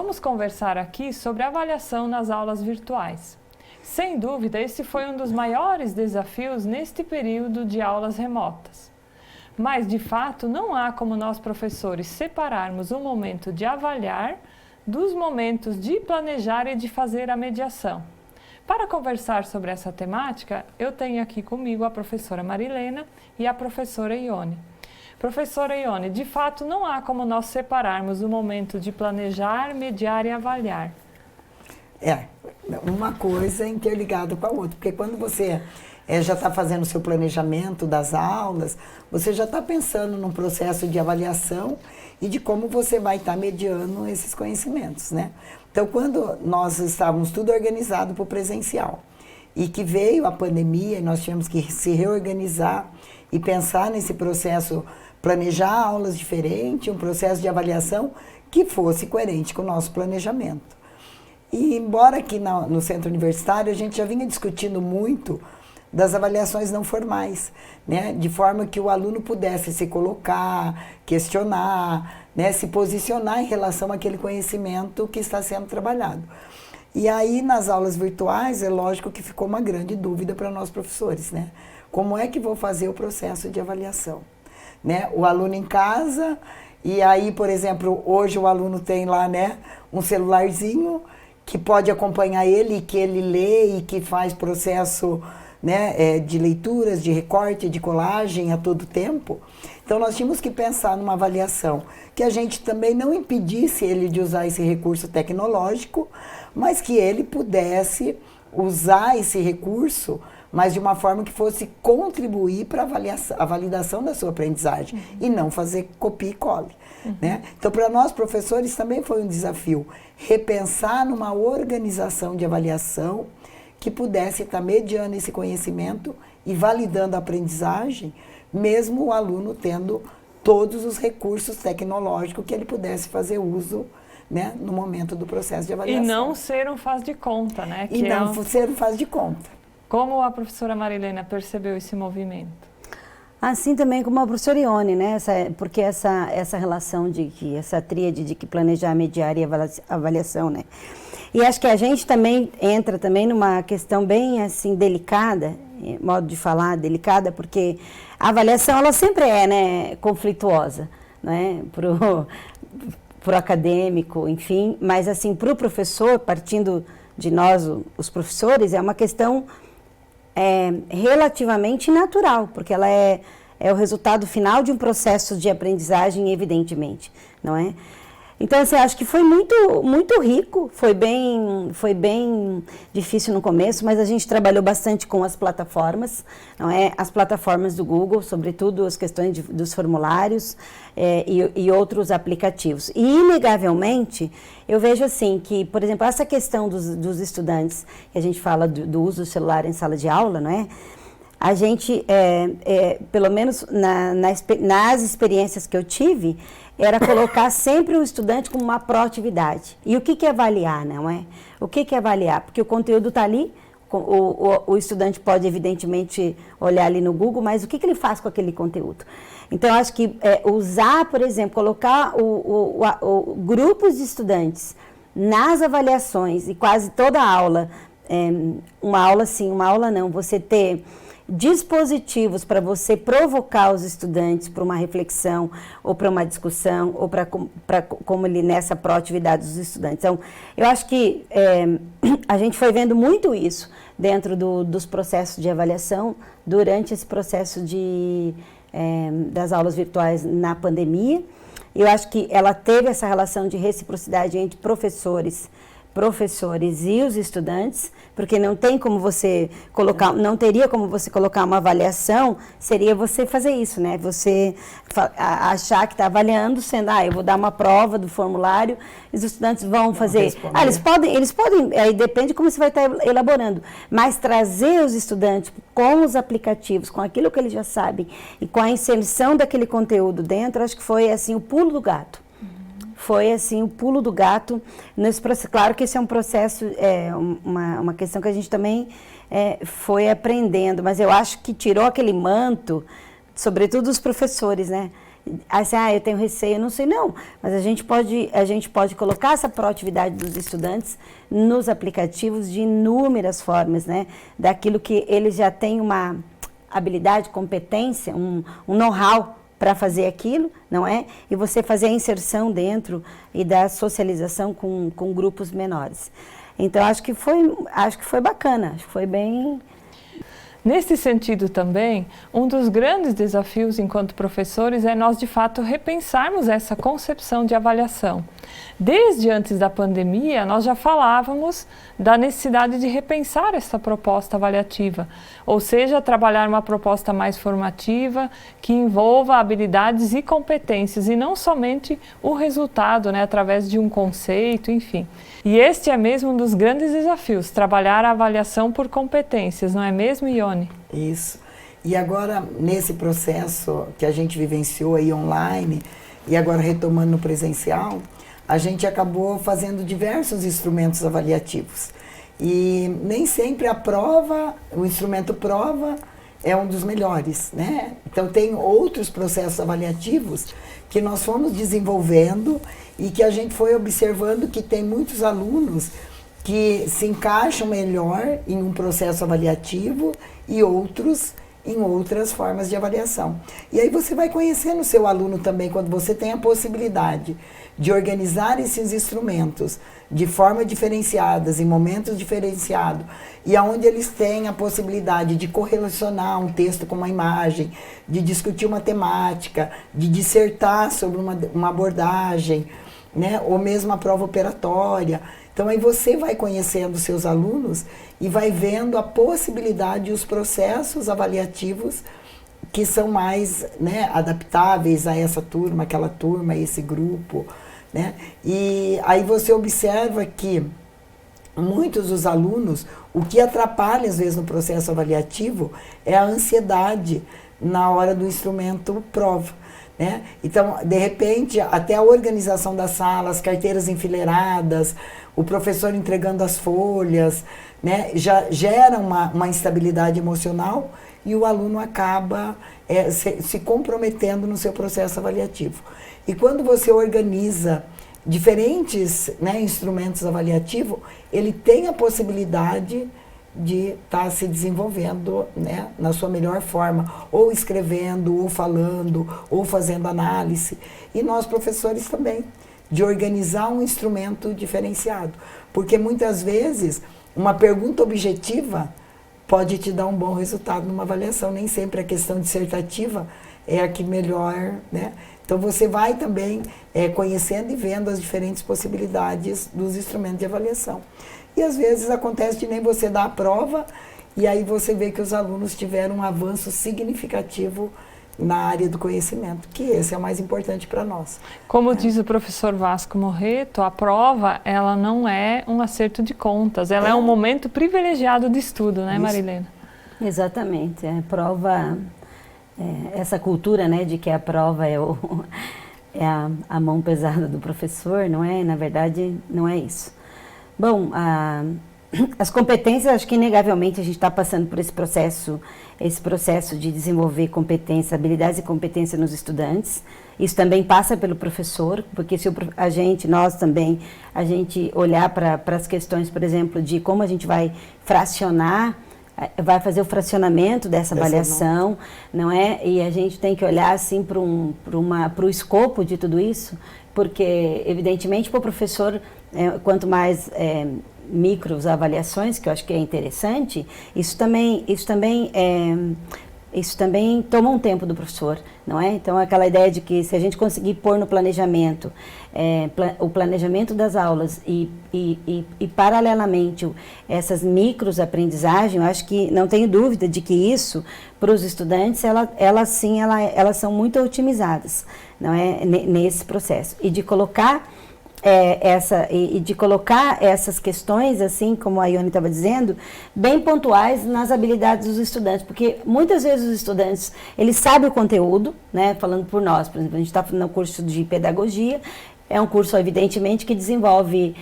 vamos conversar aqui sobre avaliação nas aulas virtuais. Sem dúvida, esse foi um dos maiores desafios neste período de aulas remotas. Mas, de fato, não há como nós, professores, separarmos o momento de avaliar dos momentos de planejar e de fazer a mediação. Para conversar sobre essa temática, eu tenho aqui comigo a professora Marilena e a professora Ione. Professora Ione, de fato, não há como nós separarmos o momento de planejar, mediar e avaliar. Uma coisa interligada com a outra, porque quando você já está fazendo o seu planejamento das aulas, você já está pensando num processo de avaliação e de como você vai estar mediando esses conhecimentos, né? Então, quando nós estávamos tudo organizado para o presencial e que veio a pandemia e nós tínhamos que se reorganizar e pensar nesse processo, planejar aulas diferentes, um processo de avaliação que fosse coerente com o nosso planejamento. E embora aqui no centro universitário a gente já vinha discutindo muito das avaliações não formais, né? De forma que o aluno pudesse se colocar, questionar, né? Se posicionar em relação àquele conhecimento que está sendo trabalhado. E aí nas aulas virtuais é lógico que ficou uma grande dúvida para nós professores, né? Como é que vou fazer o processo de avaliação? Né? O aluno em casa, e aí, por exemplo, hoje o aluno tem lá, né, um celularzinho que pode acompanhar ele, que ele lê e que faz processo, né, de leituras, de recorte, de colagem a todo tempo. Então nós tínhamos que pensar numa avaliação que a gente também não impedisse ele de usar esse recurso tecnológico, mas que ele pudesse usar esse recurso, mas de uma forma que fosse contribuir para a validação da sua aprendizagem e não fazer copia e cole. Né? Então, para nós professores também foi um desafio repensar numa organização de avaliação que pudesse estar mediando esse conhecimento e validando a aprendizagem, mesmo o aluno tendo todos os recursos tecnológicos que ele pudesse fazer uso, né, no momento do processo de avaliação. E não ser um faz de conta, né? E não ser um faz de conta. Como a professora Marilena percebeu esse movimento? Assim também como a professora Ione, né? Porque essa relação essa tríade de que planejar, mediar e avaliação, né? E acho que a gente também entra também numa questão bem assim delicada, modo de falar, delicada, porque a avaliação ela sempre é, né, conflituosa, né? Pro acadêmico, enfim, mas assim para o professor, partindo de nós, os professores, é uma questão relativamente natural, porque ela é o resultado final de um processo de aprendizagem, evidentemente, não é? Então, assim, acho que foi muito rico, foi bem difícil no começo, mas a gente trabalhou bastante com as plataformas, não é? As plataformas do Google, sobretudo as questões dos formulários e outros aplicativos. E, inegavelmente, eu vejo assim que, por exemplo, essa questão dos estudantes, que a gente fala do uso do celular em sala de aula, não é? A gente, pelo menos nas experiências que eu tive, era colocar sempre o estudante como uma proatividade. E o que é avaliar, não é? O que é avaliar? Porque o conteúdo está ali, o estudante pode, evidentemente, olhar ali no Google, mas o que ele faz com aquele conteúdo? Então, acho que usar, por exemplo, colocar grupos de estudantes nas avaliações, e quase toda aula, uma aula sim, uma aula não, você ter dispositivos para você provocar os estudantes para uma reflexão ou para uma discussão ou para como ele nessa proatividade dos estudantes. Então, eu acho que a gente foi vendo muito isso dentro dos processos de avaliação durante esse processo das aulas virtuais na pandemia. Eu acho que ela teve essa relação de reciprocidade entre professores e os estudantes, porque não tem como você colocar, não teria como você colocar uma avaliação, seria você fazer isso, né? Você achar que está avaliando, sendo, eu vou dar uma prova do formulário, e os estudantes vão fazer. Eles podem, aí depende de como você vai estar elaborando, mas trazer os estudantes com os aplicativos, com aquilo que eles já sabem, e com a inserção daquele conteúdo dentro, acho que foi assim o pulo do gato. Foi assim o pulo do gato nesse processo. Claro que esse é um processo, uma questão que a gente também foi aprendendo, mas eu acho que tirou aquele manto, sobretudo os professores, né? assim, eu tenho receio, eu não sei, não. Mas a gente pode colocar essa proatividade dos estudantes nos aplicativos de inúmeras formas, né? Daquilo que eles já têm uma habilidade, competência, um know-how para fazer aquilo, não é? E você fazer a inserção dentro e da socialização com grupos menores. Então, acho que foi bacana, acho que foi bem... Nesse sentido também, um dos grandes desafios enquanto professores é nós, de fato, repensarmos essa concepção de avaliação. Desde antes da pandemia, nós já falávamos da necessidade de repensar essa proposta avaliativa, ou seja, trabalhar uma proposta mais formativa, que envolva habilidades e competências, e não somente o resultado, né, através de um conceito, enfim. E este é mesmo um dos grandes desafios, trabalhar a avaliação por competências, não é mesmo, Ione? Isso. E agora, nesse processo que a gente vivenciou aí online, e agora retomando no presencial, a gente acabou fazendo diversos instrumentos avaliativos. E nem sempre a prova, o instrumento prova, é um dos melhores, né? Então, tem outros processos avaliativos que nós fomos desenvolvendo e que a gente foi observando que tem muitos alunos que se encaixam melhor em um processo avaliativo e outros em outras formas de avaliação. E aí você vai conhecendo o seu aluno também, quando você tem a possibilidade de organizar esses instrumentos de forma diferenciadas, em momentos diferenciados, e aonde eles têm a possibilidade de correlacionar um texto com uma imagem, de discutir uma temática, de dissertar sobre uma abordagem, né, ou mesmo a prova operatória. Então aí você vai conhecendo os seus alunos e vai vendo a possibilidade e os processos avaliativos que são mais, né, adaptáveis a essa turma, aquela turma, a esse grupo, né? E aí você observa que muitos dos alunos, o que atrapalha às vezes no processo avaliativo é a ansiedade na hora do instrumento prova, né? Então, de repente, até a organização da sala, as carteiras enfileiradas, o professor entregando as folhas, né, já gera uma instabilidade emocional e o aluno acaba se comprometendo no seu processo avaliativo. E quando você organiza diferentes, né, instrumentos avaliativos, ele tem a possibilidade de estar se desenvolvendo, né, na sua melhor forma, ou escrevendo, ou falando, ou fazendo análise. E nós, professores, também, de organizar um instrumento diferenciado. Porque muitas vezes uma pergunta objetiva pode te dar um bom resultado numa avaliação. Nem sempre a questão dissertativa é a que melhor, né? Então você vai também conhecendo e vendo as diferentes possibilidades dos instrumentos de avaliação. E às vezes acontece de nem você dar a prova e aí você vê que os alunos tiveram um avanço significativo na área do conhecimento, que esse é o mais importante para nós. Como diz o professor Vasco Morreto, a prova, ela não é um acerto de contas, ela é um momento privilegiado de estudo, né, Marilena? Exatamente, a prova, essa cultura, né, de que a prova é a mão pesada do professor, não é? Na verdade, não é isso. Bom, as competências, acho que inegavelmente a gente está passando por esse processo de desenvolver competências, habilidades e competências nos estudantes. Isso também passa pelo professor, porque se nós também, a gente olhar para as questões, por exemplo, de como a gente vai fracionar, vai fazer o fracionamento dessa avaliação, não é? E a gente tem que olhar assim para o escopo de tudo isso, porque evidentemente para o professor, quanto mais micros avaliações, que eu acho que é interessante, isso também toma um tempo do professor, não é? Então, aquela ideia de que se a gente conseguir pôr no planejamento, o planejamento das aulas e paralelamente, essas micros aprendizagens, eu acho que não tenho dúvida de que isso, para os estudantes, elas são muito otimizadas, não é? Nesse processo. E de colocar essas questões, assim como a Ione estava dizendo, bem pontuais nas habilidades dos estudantes, porque muitas vezes os estudantes, eles sabem o conteúdo, né, falando por nós, por exemplo, a gente está no curso de pedagogia, é um curso, evidentemente, que desenvolve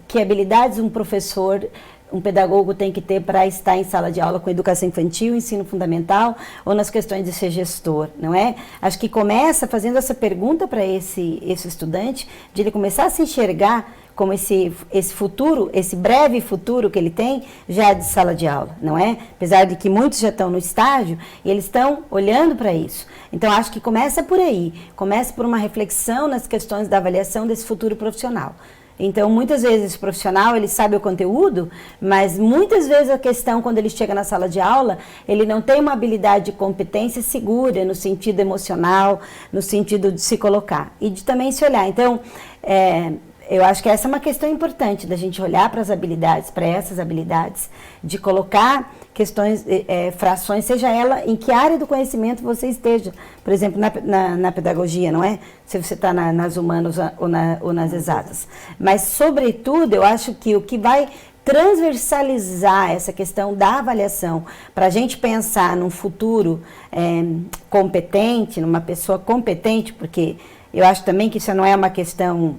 que habilidades um professor um pedagogo tem que ter para estar em sala de aula com educação infantil, ensino fundamental, ou nas questões de ser gestor, não é? Acho que começa fazendo essa pergunta para esse estudante, de ele começar a se enxergar como esse futuro, esse breve futuro que ele tem, já de sala de aula, não é? Apesar de que muitos já estão no estágio, e eles estão olhando para isso. Então, acho que começa por aí, começa por uma reflexão nas questões da avaliação desse futuro profissional. Então, muitas vezes esse profissional, ele sabe o conteúdo, mas muitas vezes a questão, quando ele chega na sala de aula, ele não tem uma habilidade de competência segura no sentido emocional, no sentido de se colocar e de também se olhar. Então, eu acho que essa é uma questão importante da gente olhar para as habilidades, para essas habilidades, de colocar questões, frações, seja ela em que área do conhecimento você esteja. Por exemplo, na pedagogia, não é? Se você está nas humanas ou nas exatas. Mas, sobretudo, eu acho que o que vai transversalizar essa questão da avaliação, para a gente pensar num futuro competente, numa pessoa competente, porque eu acho também que isso não é uma questão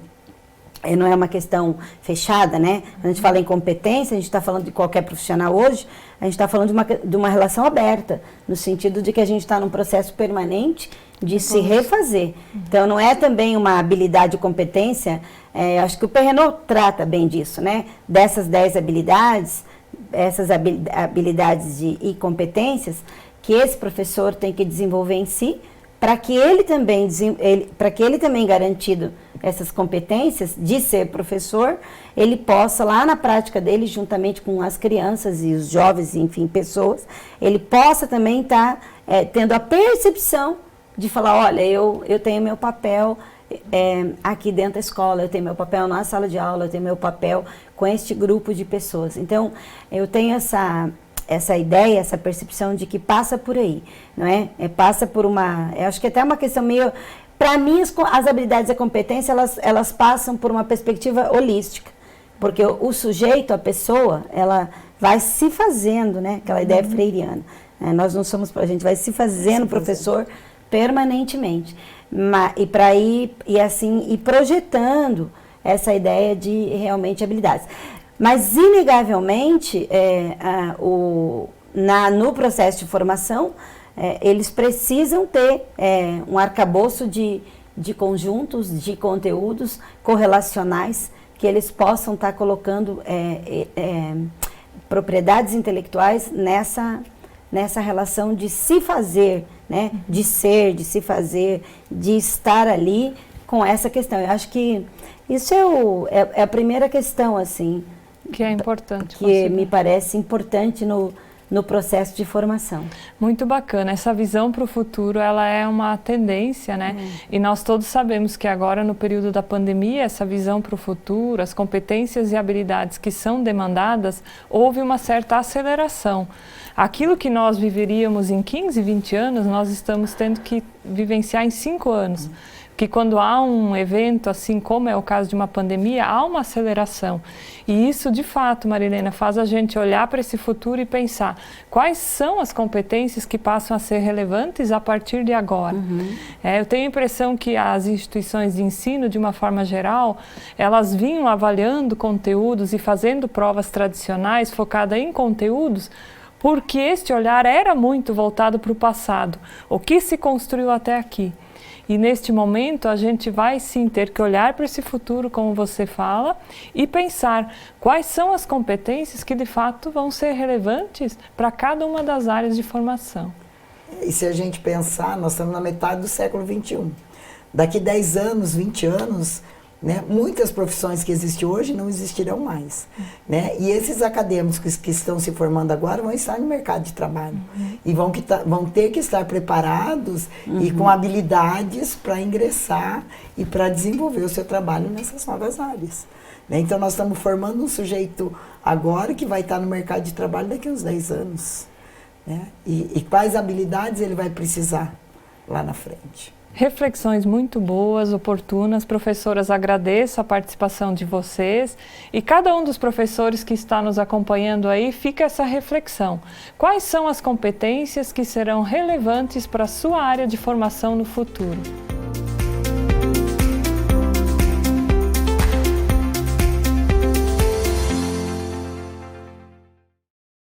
fechada, né? Quando a gente fala em competência, a gente está falando de qualquer profissional hoje, a gente está falando de uma relação aberta, no sentido de que a gente está num processo permanente de se refazer. Então, não é também uma habilidade e competência, acho que o Perrenot trata bem disso, né? Dessas 10 habilidades, essas habilidades e competências que esse professor tem que desenvolver em si, para que ele também garantido essas competências de ser professor, ele possa lá na prática dele, juntamente com as crianças e os jovens, enfim, pessoas, ele possa também estar tendo a percepção de falar, olha, eu tenho meu papel aqui dentro da escola, eu tenho meu papel na sala de aula, eu tenho meu papel com este grupo de pessoas. Então, eu tenho essa ideia, essa percepção de que passa por aí, não é? Passa por eu acho que até uma questão meio... Para mim, as habilidades e a competência, elas passam por uma perspectiva holística, porque o sujeito, a pessoa, ela vai se fazendo, né? Aquela ideia freiriana. Nós não somos... A gente vai se fazendo professor permanentemente. E projetando essa ideia de realmente habilidades. Mas, inegavelmente, no processo de formação, eles precisam ter um arcabouço de conjuntos, de conteúdos correlacionais, que eles possam estar colocando propriedades intelectuais nessa relação de se fazer, né? De ser, de se fazer, de estar ali com essa questão. Eu acho que isso é a primeira questão, assim, que é importante. Que me parece importante no processo de formação. Muito bacana. Essa visão para o futuro, ela é uma tendência, né? E nós todos sabemos que agora, no período da pandemia, essa visão para o futuro, as competências e habilidades que são demandadas, houve uma certa aceleração. Aquilo que nós viveríamos em 15, 20 anos, nós estamos tendo que vivenciar em 5 anos. Que quando há um evento, assim como é o caso de uma pandemia, há uma aceleração. E isso, de fato, Marilena, faz a gente olhar para esse futuro e pensar quais são as competências que passam a ser relevantes a partir de agora. Eu tenho a impressão que as instituições de ensino, de uma forma geral, elas vinham avaliando conteúdos e fazendo provas tradicionais focadas em conteúdos, porque este olhar era muito voltado para o passado, o que se construiu até aqui. E neste momento a gente vai sim ter que olhar para esse futuro, como você fala, e pensar quais são as competências que de fato vão ser relevantes para cada uma das áreas de formação. E se a gente pensar, nós estamos na metade do século XXI. Daqui 10 anos, 20 anos, né, muitas profissões que existem hoje não existirão mais. Né? E esses acadêmicos que estão se formando agora vão estar no mercado de trabalho. E vão ter que estar preparados e com habilidades para ingressar e para desenvolver o seu trabalho nessas novas áreas. Né? Então, nós estamos formando um sujeito agora que vai estar no mercado de trabalho daqui a uns 10 anos. Né? E quais habilidades ele vai precisar lá na frente. Reflexões muito boas, oportunas. Professoras, agradeço a participação de vocês e cada um dos professores que está nos acompanhando aí, fica essa reflexão. Quais são as competências que serão relevantes para a sua área de formação no futuro?